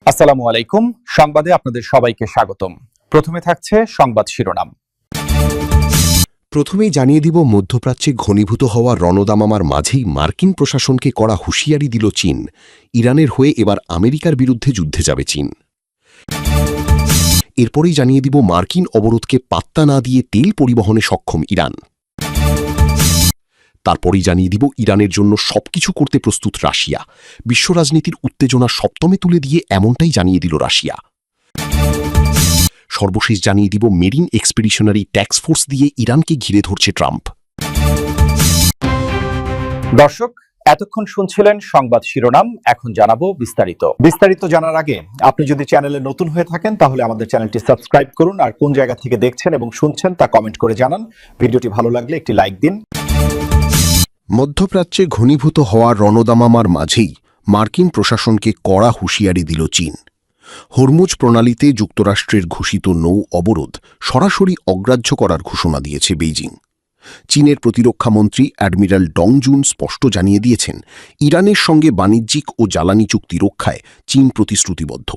আসসালামু আলাইকুম। সংবাদে আপনাদের সবাইকে স্বাগতম। প্রথমে থাকছে সংবাদ শিরোনাম। প্রথমেই জানিয়ে দিব, মধ্যপ্রাচ্যে ঘনীভূত হওয়া রণদামামার মাঝেই মার্কিন প্রশাসনকে কড়া হুঁশিয়ারি দিল চীন। ইরানের হয়ে এবার আমেরিকার বিরুদ্ধে যুদ্ধে যাবে চীন। এরপরেই জানিয়ে দিব, মার্কিন অবরোধকে পাত্তা না দিয়ে তেল পরিবহনে সক্ষম ইরান। তারপরেই জানিয়ে দিব, ইরানের জন্য সবকিছু করতে প্রস্তুত রাশিয়া। বিশ্ব রাজনীতির উত্তেজনা সপ্তমে তুলে দিয়ে এমনটাই জানিয়ে দিল রাশিয়া। সর্বশেষ জানিয়ে দিব, মেরিন এক্সপিডিশনারি ট্যাক্স ফোর্স দিয়ে ইরানকে ঘিরে ধরছে ট্রাম্প। দর্শক, এতক্ষণ শুনছিলেন সংবাদ শিরোনাম। এখন জানাবো বিস্তারিত জানার আগে আপনি যদি চ্যানেলে নতুন হয়ে থাকেন তাহলে আমাদের চ্যানেলটি সাবস্ক্রাইব করুন, আর কোন জায়গা থেকে দেখছেন এবং শুনছেন তা কমেন্ট করে জানান। ভিডিওটি ভালো লাগলে একটি লাইক দিন। মধ্যপ্রাচ্যে ঘনীভূত হওয়া রণদামামার মাঝেই মার্কিন প্রশাসনকে কড়া হুঁশিয়ারি দিল চীন। হরমুজ প্রণালীতে যুক্তরাষ্ট্রের ঘোষিত নৌ অবরোধ সরাসরি অগ্রাহ্য করার ঘোষণা দিয়েছে বেইজিং। চীনের প্রতিরক্ষামন্ত্রী অ্যাডমিরাল ডং জুন স্পষ্ট জানিয়ে দিয়েছেন, ইরানের সঙ্গে বাণিজ্যিক ও জ্বালানি চুক্তি রক্ষায় চীন প্রতিশ্রুতিবদ্ধ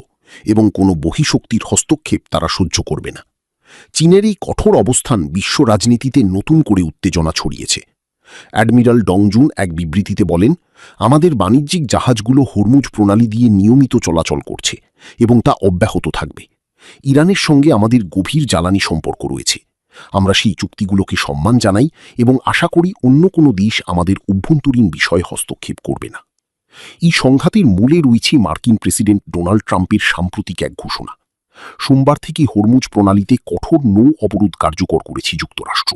এবং কোনো বহিঃশক্তির হস্তক্ষেপ তারা সহ্য করবে না। চীনের এই কঠোর অবস্থান বিশ্ব রাজনীতিতে নতুন করে উত্তেজনা ছড়িয়েছে। অ্যাডমিরাল ডং জুন এক বিবৃতিতে বলেন, আমাদের বাণিজ্যিক জাহাজগুলো হরমুজ প্রণালী দিয়ে নিয়মিত চলাচল করছে এবং তা অব্যাহত থাকবে। ইরানের সঙ্গে আমাদের গভীর জ্বালানি সম্পর্ক রয়েছে। আমরা সেই চুক্তিগুলোকে সম্মান জানাই এবং আশা করি অন্য কোনো দেশ আমাদের অভ্যন্তরীণ বিষয়ে হস্তক্ষেপ করবে না। এই সংঘাতের মূলে রয়েছে মার্কিন প্রেসিডেন্ট ডোনাল্ড ট্রাম্পের সাম্প্রতিক এক ঘোষণা। সোমবার থেকে হরমুজ প্রণালীতে কঠোর নৌ অবরোধ কার্যকর করেছে যুক্তরাষ্ট্র।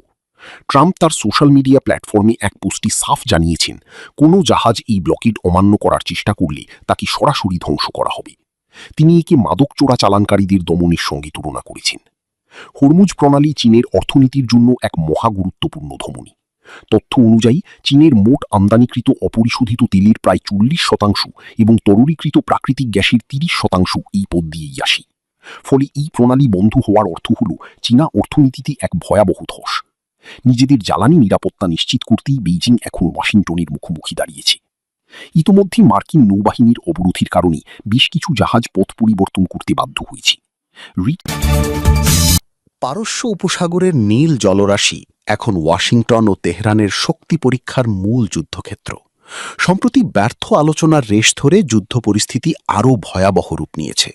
ট্রাম্প তার সোশ্যাল মিডিয়া প্ল্যাটফর্মে এক পোস্টে সাফ জানিয়েছেন, কোনো জাহাজ এই ব্লকেড অমান্য করার চেষ্টা করলে তাকে সরাসরি ধ্বংস করা হবে। তিনি একে মাদক চোরাচালানকারীদের দমনের সঙ্গে তুলনা করেছেন। হরমুজ প্রণালী চীনের অর্থনীতির জন্য এক মহাগুরুত্বপূর্ণ ধমনী। তথ্য অনুযায়ী চীনের মোট আমদানিকৃত অপরিশোধিত তেলের প্রায় 40% এবং তরলীকৃত প্রাকৃতিক গ্যাসের 30% এই পথ দিয়েই আসে। ফলে এই প্রণালী বন্ধ হওয়ার অর্থ হল চীনা অর্থনীতিতে এক ভয়াবহ ধস। নিজেদের জ্বালানি নিরাপত্তা নিশ্চিত করতেই বেইজিং এখন ওয়াশিংটনের মুখোমুখি দাঁড়িয়েছে। ইতোমধ্যে মার্কিন নৌবাহিনীর অবরোধের কারণে বেশ কিছু জাহাজ পথ পরিবর্তন করতে বাধ্য হয়েছে। পারস্য উপসাগরের নীল জলরাশি এখন ওয়াশিংটন ও তেহরানের শক্তি পরীক্ষার মূল যুদ্ধক্ষেত্র। সম্প্রতি ব্যর্থ আলোচনার রেশ ধরে যুদ্ধ পরিস্থিতি আরও ভয়াবহ রূপ নিয়েছে।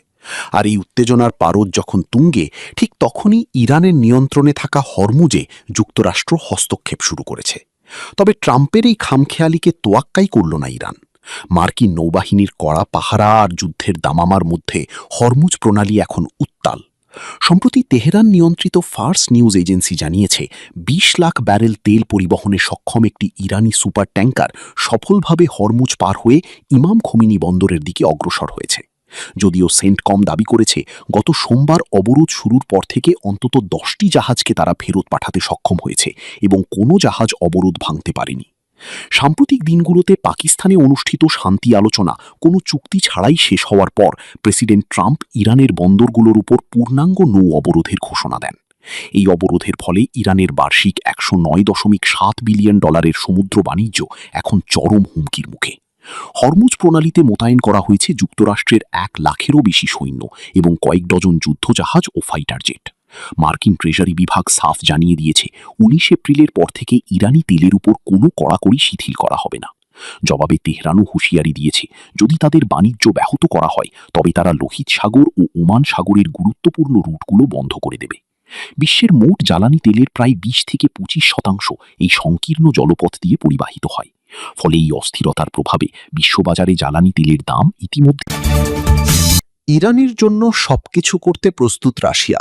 আর এই উত্তেজনার পারদ যখন তুঙ্গে, ঠিক তখনই ইরানের নিয়ন্ত্রণে থাকা হরমুজে যুক্তরাষ্ট্র হস্তক্ষেপ শুরু করেছে। তবে ট্রাম্পের এই খামখেয়ালিকে তোয়াক্কাই করল না ইরান। মার্কিন নৌবাহিনীর কড়া পাহারা আর যুদ্ধের দামামার মধ্যে হরমুজ প্রণালী এখন উত্তাল। সম্প্রতি তেহরান নিয়ন্ত্রিত ফার্স নিউজ এজেন্সি জানিয়েছে, 20 লাখ ব্যারেল তেল পরিবহনে সক্ষম একটি ইরানি সুপার ট্যাঙ্কার সফলভাবে হরমুজ পার হয়ে ইমাম খোমেনি বন্দরের দিকে অগ্রসর হয়েছে। যদিও সেন্টকম দাবি করেছে, গত সোমবার অবরোধ শুরুর পর থেকে অন্তত 10টি জাহাজকে তারা ফেরত পাঠাতে সক্ষম হয়েছে এবং কোনো জাহাজ অবরোধ ভাঙতে পারেনি। সাম্প্রতিক দিনগুলোতে পাকিস্তানে অনুষ্ঠিত শান্তি আলোচনা কোনো চুক্তি ছাড়াই শেষ হওয়ার পর প্রেসিডেন্ট ট্রাম্প ইরানের বন্দরগুলোর উপর পূর্ণাঙ্গ নৌ অবরোধের ঘোষণা দেন। এই অবরোধের ফলে ইরানের বার্ষিক $109.7 বিলিয়ন সমুদ্র বাণিজ্য এখন চরম হুমকির মুখে। হরমুজ প্রণালীতে মোতায়েন করা হয়েছে যুক্তরাষ্ট্রের 1 লাখেরও বেশি সৈন্য এবং কয়েক ডজন যুদ্ধজাহাজ ও ফাইটার জেট। মার্কিন ট্রেজারি বিভাগ সাফ জানিয়ে দিয়েছে, 19 এপ্রিলের পর থেকে ইরানি তেলের উপর কোনো কড়াকড়ি শিথিল করা হবে না। জবাবে তেহরানও হুঁশিয়ারি দিয়েছে, যদি তাদের বাণিজ্য ব্যাহত করা হয় তবে তারা লোহিত সাগর ও ওমান সাগরের গুরুত্বপূর্ণ রুটগুলো বন্ধ করে দেবে। বিশ্বের মোট জ্বালানি তেলের প্রায় 20 থেকে 25% এই সংকীর্ণ জলপথ দিয়ে পরিবাহিত হয়। ফলে এই অস্থিরতার প্রভাবে বিশ্ববাজারে জ্বালানি তেলের দাম ইতিমধ্যে। ইরানের জন্য সবকিছু করতে প্রস্তুত রাশিয়া।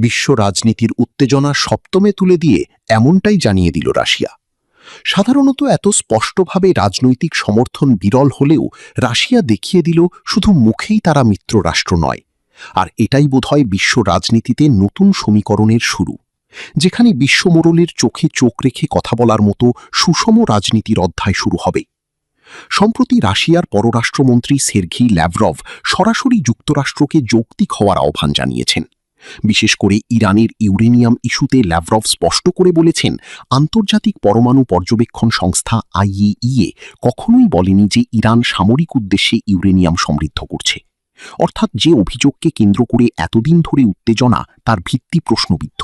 বিশ্ব রাজনীতির উত্তেজনা সপ্তমে তুলে দিয়ে এমনটাই জানিয়ে দিল রাশিয়া। সাধারণত এত স্পষ্টভাবে রাজনৈতিক সমর্থন বিরল হলেও রাশিয়া দেখিয়ে দিল, শুধু মুখেই তারা মিত্র রাষ্ট্র নয়। আর এটাই বোধহয় বিশ্ব রাজনীতিতে নতুন সমীকরণের শুরু, যেখানে বিশ্বমোড়লের চোখে চোখ রেখে কথা বলার মতো সুষম রাজনীতির অধ্যায় শুরু হবে। সম্প্রতি রাশিয়ার পররাষ্ট্রমন্ত্রী সের্গেই ল্যাভরভ সরাসরি যুক্তরাষ্ট্রকে যৌক্তিক হওয়ার আহ্বান জানিয়েছেন। বিশেষ করে ইরানের ইউরেনিয়াম ইস্যুতে ল্যাভরভ স্পষ্ট করে বলেছেন, আন্তর্জাতিক পরমাণু পর্যবেক্ষণ সংস্থা IAEA কখনোই বলেনি যে ইরান সামরিক উদ্দেশ্যে ইউরেনিয়াম সমৃদ্ধ করছে। অর্থাৎ যে অভিযোগকে কেন্দ্র করে এতদিন ধরে উত্তেজনা তার ভিত্তি প্রশ্নবিদ্ধ।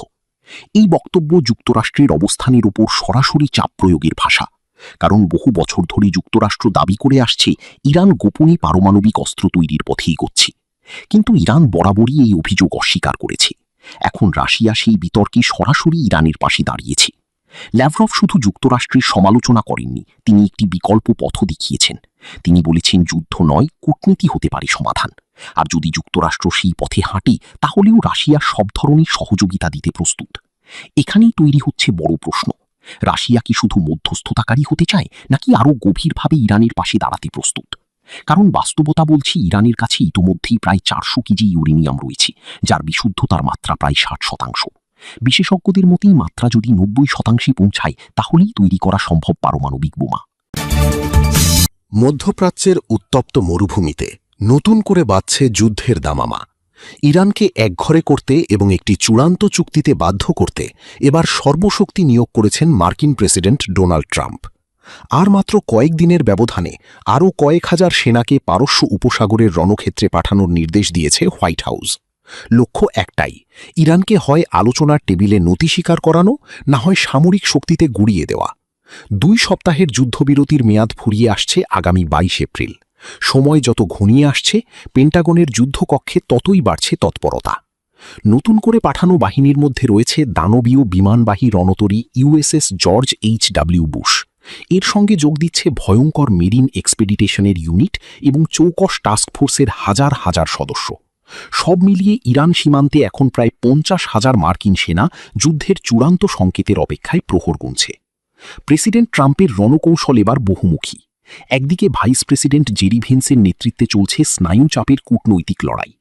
এই বক্তব্য যুক্তরাষ্ট্রের অবস্থানের উপর সরাসরি চাপ প্রয়োগের ভাষা, কারণ বহু বছর ধরে যুক্তরাষ্ট্র দাবি করে আসছে ইরান গোপনে পারমাণবিক অস্ত্র তৈরির পথে এগোচ্ছে, কিন্তু ইরান বরাবরই এই অভিযোগ অস্বীকার করেছে। এখন রাশিয়া সেই বিতর্কে সরাসরি ইরানের পাশে দাঁড়িয়েছে। ল্যাভরভ শুধু যুক্তরাষ্ট্রের সমালোচনা করেননি, তিনি একটি বিকল্প পথও দেখিয়েছেন। তিনি বলেছেন যুদ্ধ নয়, কূটনীতি হতে পারে সমাধান। আর যদি যুক্তরাষ্ট্র সেই পথে হাঁটে, তাহলেও রাশিয়া সব ধরনের সহযোগিতা দিতে প্রস্তুত। এখানেই তৈরি হচ্ছে বড় প্রশ্ন, রাশিয়া কি শুধু মধ্যস্থতাকারী হতে চায়, নাকি আরও গভীরভাবে ইরানের পাশে দাঁড়াতে প্রস্তুত? কারণ বাস্তবতা বলছে ইরানের কাছে ইতোমধ্যেই প্রায় 400 কেজি ইউরেনিয়াম রয়েছে, যার বিশুদ্ধতার মাত্রা প্রায় 60%। বিশেষজ্ঞদের মতেই মাত্রা যদি 90% পৌঁছায়, তাহলেই তৈরি করা সম্ভব পারমাণবিক বোমা। মধ্যপ্রাচ্যের উত্তপ্ত মরুভূমিতে নতুন করে বাজছে যুদ্ধের দামামা। ইরানকে একঘরে করতে এবং একটি চূড়ান্ত চুক্তিতে বাধ্য করতে এবার সর্বশক্তি নিয়োগ করেছেন মার্কিন প্রেসিডেন্ট ডোনাল্ড ট্রাম্প। আর মাত্র কয়েকদিনের ব্যবধানে আরও কয়েক হাজার সেনাকে পারস্য উপসাগরের রণক্ষেত্রে পাঠানোর নির্দেশ দিয়েছে হোয়াইট হাউস। লক্ষ্য একটাই, ইরানকে হয় আলোচনার টেবিলে নতি স্বীকার করানো, না হয় সামরিক শক্তিতে গুড়িয়ে দেওয়া। 2 সপ্তাহের যুদ্ধবিরতির মেয়াদ ফুরিয়ে আসছে আগামী 22 এপ্রিল। সময় যত ঘনিয়ে আসছে, পেন্টাগনের যুদ্ধকক্ষে ততই বাড়ছে তৎপরতা। নতুন করে পাঠানো বাহিনীর মধ্যে রয়েছে দানবীয় বিমানবাহী রণতরী ইউএসএস জর্জ এইচ.ডব্লিউ. বুশ। এর সঙ্গে যোগ দিচ্ছে ভয়ঙ্কর মেরিন এক্সপেডিটেশনের ইউনিট এবং চৌকস টাস্কফোর্সের হাজার হাজার সদস্য। সব মিলিয়ে ইরান সীমান্তে এখন প্রায় 50,000 মার্কিন সেনা যুদ্ধের চূড়ান্ত সংকেতের অপেক্ষায় প্রহর গুনছে। প্রেসিডেন্ট ট্রাম্পের রণকৌশল এবার বহুমুখী। একদিকে ভাইস প্রেসিডেন্ট জেরি ভেন্সের নেতৃত্বে চলছে স্নায়ুচাপের কূটনৈতিক লড়াই,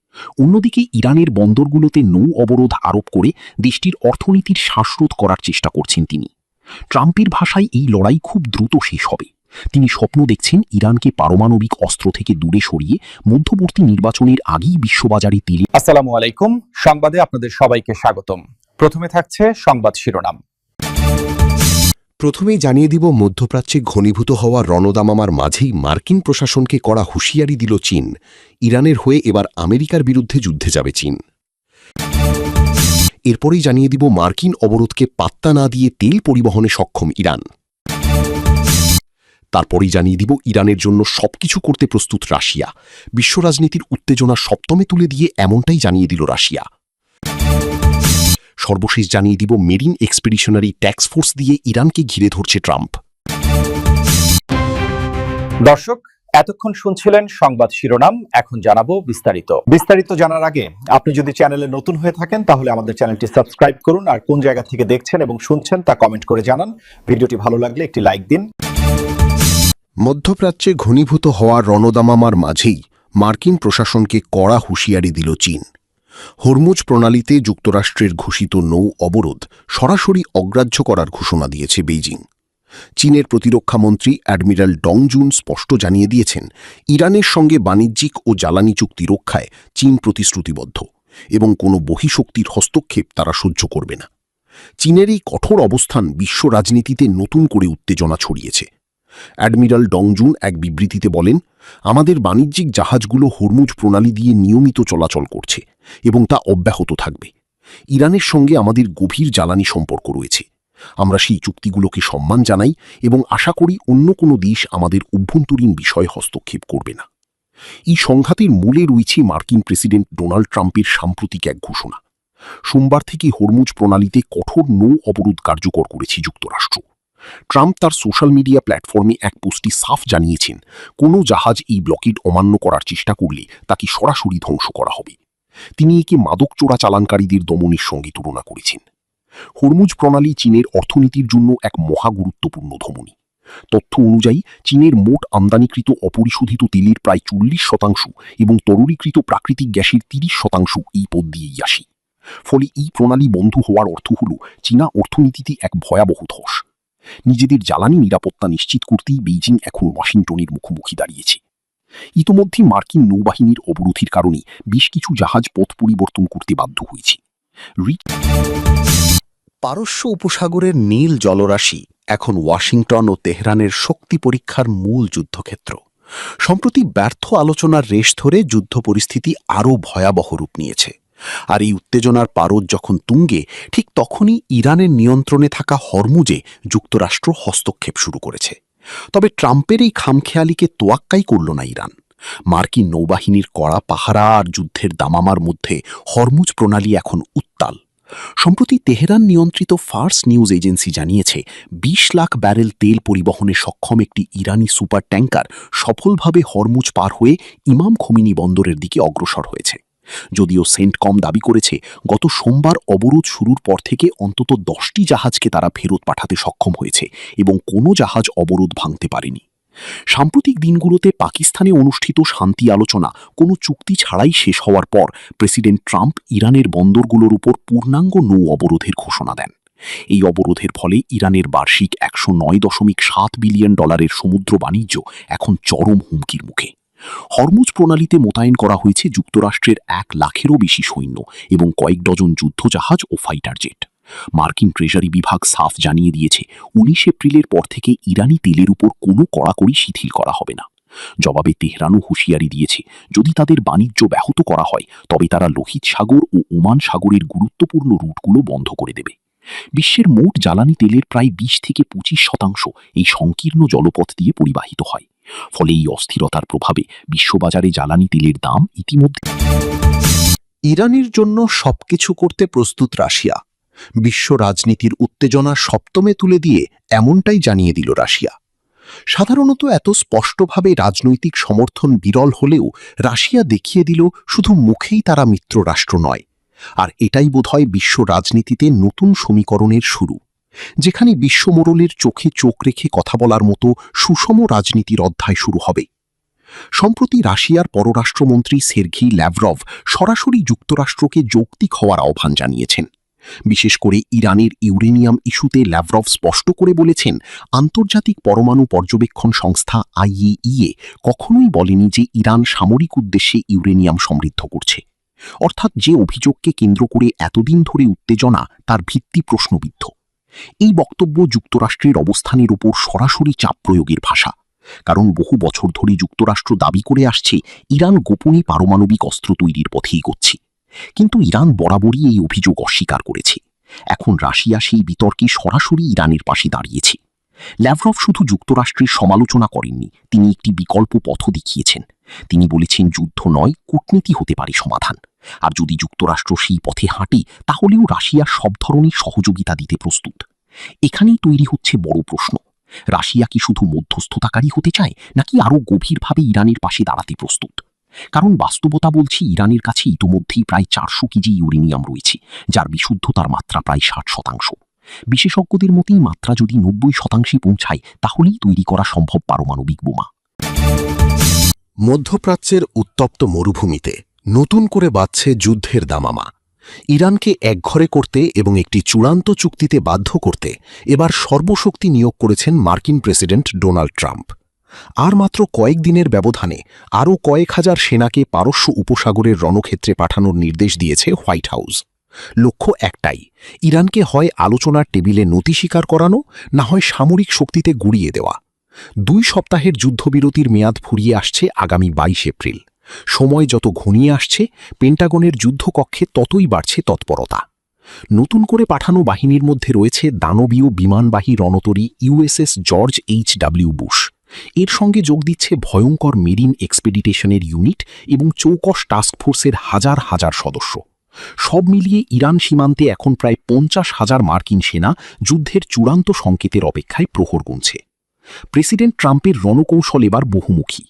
অন্যদিকে ইরানের বন্দরগুলোতে নৌ অবরোধ আরোপ করে দেশটির অর্থনীতির শ্বাসরোধ করার চেষ্টা করছেন তিনি। ট্রাম্পের ভাষায় এই লড়াই খুব দ্রুত শেষ হবে। তিনি স্বপ্ন দেখছেন ইরানকে পারমাণবিক অস্ত্র থেকে দূরে সরিয়ে মধ্যবর্তী নির্বাচনের আগেই বিশ্ববাজারে তেল। আসসালামু আলাইকুম, সংবাদে আপনাদের সবাইকে স্বাগতম। প্রথমে থাকছে সংবাদ শিরোনাম। প্রথমেই জানিয়ে দিব, মধ্যপ্রাচ্যে ঘনীভূত হওয়া রণদামামার মাঝেই মার্কিন প্রশাসনকে কড়া হুঁশিয়ারি দিল চীন। ইরানের হয়ে এবার আমেরিকার বিরুদ্ধে যুদ্ধে যাবে চীন। এরপরেই জানিয়ে দিব, মার্কিন অবরোধকে পাত্তা না দিয়ে তেল পরিবহনে সক্ষম ইরান। তারপরেই জানিয়ে দিব, ইরানের জন্য সবকিছু করতে প্রস্তুত রাশিয়া। বিশ্ব রাজনীতির উত্তেজনা সপ্তমে তুলে দিয়ে এমনটাই জানিয়ে দিল রাশিয়া। সর্বশেষ জানিয়ে দিব, মেরিন এক্সপেডিশনারি ট্যাক্সফোর্স দিয়ে ইরানকে ঘিরে ধরছে ট্রাম্প। দর্শক, এতক্ষণ শুনছিলেন সংবাদ শিরোনাম, এখন জানাবো বিস্তারিত। বিস্তারিত জানার আগে আপনি যদি চ্যানেলে নতুন হয়ে থাকেন, তাহলে আমাদের চ্যানেলটি সাবস্ক্রাইব করুন, আর কোন জায়গা থেকে দেখছেন এবং শুনছেন তা কমেন্ট করে জানান। ভিডিওটি ভালো লাগলে একটি লাইক দিন। মধ্যপ্রাচ্যে ঘনীভূত হওয়া রণদামামার মাঝেই মার্কিন প্রশাসনকে কড়া হুঁশিয়ারি দিল চীন। হরমুজ প্রণালীতে যুক্তরাষ্ট্রের ঘোষিত নৌ অবরোধ সরাসরি অগ্রাহ্য করার ঘোষণা দিয়েছে বেইজিং। চীনের প্রতিরক্ষামন্ত্রী অ্যাডমিরাল ডং জুন স্পষ্ট জানিয়ে দিয়েছেন, ইরানের সঙ্গে বাণিজ্যিক ও জ্বালানি চুক্তি রক্ষায় চীন প্রতিশ্রুতিবদ্ধ এবং কোনো বহিঃশক্তির হস্তক্ষেপ তারা সহ্য করবে না। চীনের এই কঠোর অবস্থান বিশ্ব রাজনীতিতে নতুন করে উত্তেজনা ছড়িয়েছে। অ্যাডমিরাল ডং জুন এক বিবৃতিতে বলেন, আমাদের বাণিজ্যিক জাহাজগুলো হরমুজ প্রণালী দিয়ে নিয়মিত চলাচল করছে এবং তা অব্যাহত থাকবে। ইরানের সঙ্গে আমাদের গভীর জ্বালানি সম্পর্ক রয়েছে। আমরা সেই চুক্তিগুলোকে সম্মান জানাই এবং আশা করি অন্য কোনো দেশ আমাদের অভ্যন্তরীণ বিষয়ে হস্তক্ষেপ করবে না। এই সংঘাতের মূলে রয়েছে মার্কিন প্রেসিডেন্ট ডোনাল্ড ট্রাম্পের সাম্প্রতিক এক ঘোষণা। সোমবার থেকে হরমুজ প্রণালীতে কঠোর নৌ অবরোধ কার্যকর করেছে যুক্তরাষ্ট্র। ট্রাম্প তার সোশ্যাল মিডিয়া প্ল্যাটফর্মে এক পোস্টে সাফ জানিয়েছেন, কোনো জাহাজ এই ব্লকেড অমান্য করার চেষ্টা করলে তাকে সরাসরি ধ্বংস করা হবে। তিনি একে মাদক চোরাচালানকারীদের দমনের সঙ্গে তুলনা করেছেন। হরমুজ প্রণালী চীনের অর্থনীতির জন্য এক মহাগুরুত্বপূর্ণ ধমনী। তথ্য অনুযায়ী চীনের মোট আমদানিকৃত অপরিশোধিত তেলের প্রায় 40% এবং তরলীকৃত প্রাকৃতিক গ্যাসের 30% এই পথ দিয়েই আসে। ফলে এই প্রণালী বন্ধ হওয়ার অর্থ হল চীনা অর্থনীতিতে এক ভয়াবহ ধস। নিজেদের জ্বালানি নিরাপত্তা নিশ্চিত করতেই বেইজিং এখন ওয়াশিংটনের মুখোমুখি দাঁড়িয়েছে। ইতোমধ্যে মার্কিন নৌবাহিনীর অবরোধের কারণে বেশ কিছু জাহাজ পথ পরিবর্তন করতে বাধ্য হয়েছে। পারস্য উপসাগরের নীল জলরাশি এখন ওয়াশিংটন ও তেহরানের শক্তি পরীক্ষার মূল যুদ্ধক্ষেত্র। সম্প্রতি ব্যর্থ আলোচনার রেশ ধরে যুদ্ধ পরিস্থিতি আরও ভয়াবহ রূপ নিয়েছে। আর এই উত্তেজনার পারদ যখন তুঙ্গে, ঠিক তখনই ইরানের নিয়ন্ত্রণে থাকা হরমুজে যুক্তরাষ্ট্র হস্তক্ষেপ শুরু করেছে। তবে ট্রাম্পের এই খামখেয়ালিকে তোয়াক্কাই করল না ইরান। মার্কিন নৌবাহিনীর কড়া পাহারা আর যুদ্ধের দামামার মধ্যে হরমুজ প্রণালী এখন উত্তাল। সম্প্রতি তেহরান নিয়ন্ত্রিত ফার্স নিউজ এজেন্সি জানিয়েছে ২০ লাখ ব্যারেল তেল পরিবহনে সক্ষম একটি ইরানি সুপার ট্যাঙ্কার সফলভাবে হরমুজ পার হয়ে ইমাম খোমিনি বন্দরের দিকে অগ্রসর হয়েছে। যদিও সেন্টকম দাবি করেছে গত সোমবার অবরোধ শুরুর পর থেকে অন্তত ১০টি জাহাজকে তারা ফেরত পাঠাতে সক্ষম হয়েছে এবং কোনো জাহাজ অবরোধ ভাঙতে পারেনি। সাম্প্রতিক দিনগুলোতে পাকিস্তানে অনুষ্ঠিত শান্তি আলোচনা কোনো চুক্তি ছাড়াই শেষ হওয়ার পর প্রেসিডেন্ট ট্রাম্প ইরানের বন্দরগুলোর উপর পূর্ণাঙ্গ নৌ অবরোধের ঘোষণা দেন। এই অবরোধের ফলে ইরানের বার্ষিক $১০৯.৭ বিলিয়ন সমুদ্র বাণিজ্য এখন চরম হুমকির মুখে। হরমুজ প্রণালীতে মোতায়েন করা হয়েছে যুক্তরাষ্ট্রের ১ লাখেরও বেশি সৈন্য এবং কয়েক ডজন যুদ্ধজাহাজ ও ফাইটার জেট। মার্কিন ট্রেজারি বিভাগ সাফ জানিয়ে দিয়েছে ১৯ এপ্রিলের পর থেকে ইরানি তেলের উপর কোনো কড়াকড়ি শিথিল করা হবে না। জবাবে তেহরানও হুঁশিয়ারি দিয়েছে যদি তাদের বাণিজ্য ব্যাহত করা হয় তবে তারা লোহিত সাগর ও ওমান সাগরের গুরুত্বপূর্ণ রুটগুলো বন্ধ করে দেবে। বিশ্বের মোট জ্বালানি তেলের প্রায় ২০ থেকে ২৫% এই সংকীর্ণ জলপথ দিয়ে পরিবাহিত হয়। ফলে এই অস্থিরতার প্রভাবে বিশ্ববাজারে জ্বালানি তেলের দাম ইতিমধ্যে। ইরানের জন্য সবকিছু করতে প্রস্তুত রাশিয়া। বিশ্ব রাজনীতির উত্তেজনা সপ্তমে তুলে দিয়ে এমনটাই জানিয়ে দিল রাশিয়া। সাধারণত এত স্পষ্টভাবে রাজনৈতিক সমর্থন বিরল হলেও রাশিয়া দেখিয়ে দিল শুধু মুখেই তারা মিত্র রাষ্ট্র নয়। আর এটাই বোধহয় বিশ্ব রাজনীতিতে নতুন সমীকরণের শুরু, যেখানে বিশ্বমোড়লের চোখে চোখ রেখে কথা বলার মতো সুষম রাজনীতির অধ্যায় শুরু হবে। সম্প্রতি রাশিয়ার পররাষ্ট্রমন্ত্রী সের্গি ল্যাভরভ সরাসরি যুক্তরাষ্ট্রকে যৌক্তিক হওয়ার আহ্বান জানিয়েছেন। বিশেষ করে ইরানের ইউরেনিয়াম ইস্যুতে ল্যাভরভ স্পষ্ট করে বলেছেন, আন্তর্জাতিক পরমাণু পর্যবেক্ষণ সংস্থা IAEA কখনোই বলেনি যে ইরান সামরিক উদ্দেশ্যে ইউরেনিয়াম সমৃদ্ধ করছে। অর্থাৎ যে অভিযোগকে কেন্দ্র করে এতদিন ধরে উত্তেজনা, তার ভিত্তি প্রশ্নবিদ্ধ। এই বক্তব্য যুক্তরাষ্ট্রের অবস্থানের উপর সরাসরি চাপ প্রয়োগের ভাষা। কারণ বহু বছর ধরে যুক্তরাষ্ট্র দাবি করে আসছে ইরান গোপনে পারমাণবিক অস্ত্র তৈরির পথে এগোচ্ছে। কিন্তু ইরান বরাবরই এই অভিযোগ অস্বীকার করেছে। এখন রাশিয়া সেই বিতর্কে সরাসরি ইরানের পাশে দাঁড়িয়েছে। ল্যাভরভ শুধু যুক্তরাষ্ট্রের সমালোচনা করেননি, তিনি একটি বিকল্প পথও দেখিয়েছেন। তিনি বলেছেন যুদ্ধ নয়, কূটনীতি হতে পারে সমাধান। আর যদি যুক্তরাষ্ট্র সেই পথে হাঁটে তাহলেও রাশিয়া সব ধরনের সহযোগিতা দিতে প্রস্তুত। এখানেই তৈরি হচ্ছে বড় প্রশ্ন, রাশিয়া কি শুধু মধ্যস্থতাকারী হতে চায় নাকি আরও গভীরভাবে ইরানের পাশে দাঁড়াতে প্রস্তুত? কারণ বাস্তবতা বলছে ইরানের কাছে ইতোমধ্যেই প্রায় ৪০০ কেজি ইউরেনিয়াম রয়েছে, যার বিশুদ্ধতার মাত্রা প্রায় ৬০%। বিশেষজ্ঞদের মতেই মাত্রা যদি ৯০% পৌঁছায় তাহলেই তৈরি করা সম্ভব পারমাণবিক বোমা। মধ্যপ্রাচ্যের উত্তপ্ত মরুভূমিতে নতুন করে বাজছে যুদ্ধের দামামা। ইরানকে একঘরে করতে এবং একটি চূড়ান্ত চুক্তিতে বাধ্য করতে এবার সর্বশক্তি নিয়োগ করেছেন মার্কিন প্রেসিডেন্ট ডোনাল্ড ট্রাম্প। আর মাত্র কয়েকদিনের ব্যবধানে আরও কয়েক হাজার সেনাকে পারস্য উপসাগরের রণক্ষেত্রে পাঠানোর নির্দেশ দিয়েছে হোয়াইট হাউস। লক্ষ্য একটাই, ইরানকে হয় আলোচনার টেবিলে নতি স্বীকার করানো, না হয় সামরিক শক্তিতে গুড়িয়ে দেওয়া। ২ সপ্তাহের যুদ্ধবিরতির মেয়াদ ফুরিয়ে আসছে আগামী ২২ এপ্রিল। সময় যত ঘনিয়ে আসছে, পেন্টাগনের যুদ্ধকক্ষে ততই বাড়ছে তৎপরতা। নতুন করে পাঠানো বাহিনীর মধ্যে রয়েছে দানবীয় বিমানবাহী রণতরী USS জর্জ H.W. বুশ। এর সঙ্গে যোগ দিচ্ছে ভয়ঙ্কর মেরিন এক্সপেডিটেশনের ইউনিট এবং চৌকস টাস্কফোর্সের হাজার হাজার সদস্য। সব মিলিয়ে ইরান সীমান্তে এখন প্রায় ৫০,০০০ মার্কিন সেনা যুদ্ধের চূড়ান্ত সংকেতের অপেক্ষায় প্রহর গুনছে। প্রেসিডেন্ট ট্রাম্পের রণকৌশল এবার বহুমুখী।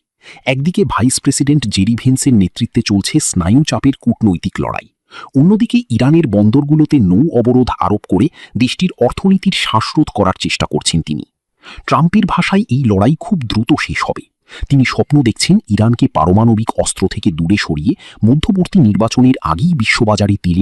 একদিকে ভাইস প্রেসিডেন্ট জেরি ভেন্সের নেতৃত্বে চলছে স্নায়ুচাপের কূটনৈতিক লড়াই, অন্যদিকে ইরানের বন্দরগুলোতে নৌ অবরোধ আরোপ করে দেশটির অর্থনীতির শ্বাসরোধ করার চেষ্টা করছেন তিনি। ট্রাম্পের ভাষায় এই লড়াই খুব দ্রুত শেষ হবে। তিনি স্বপ্ন দেখছেন ইরানকে পারমাণবিক অস্ত্র থেকে দূরে সরিয়ে মধ্যবর্তী নির্বাচনের আগেই বিশ্ববাজারে তেল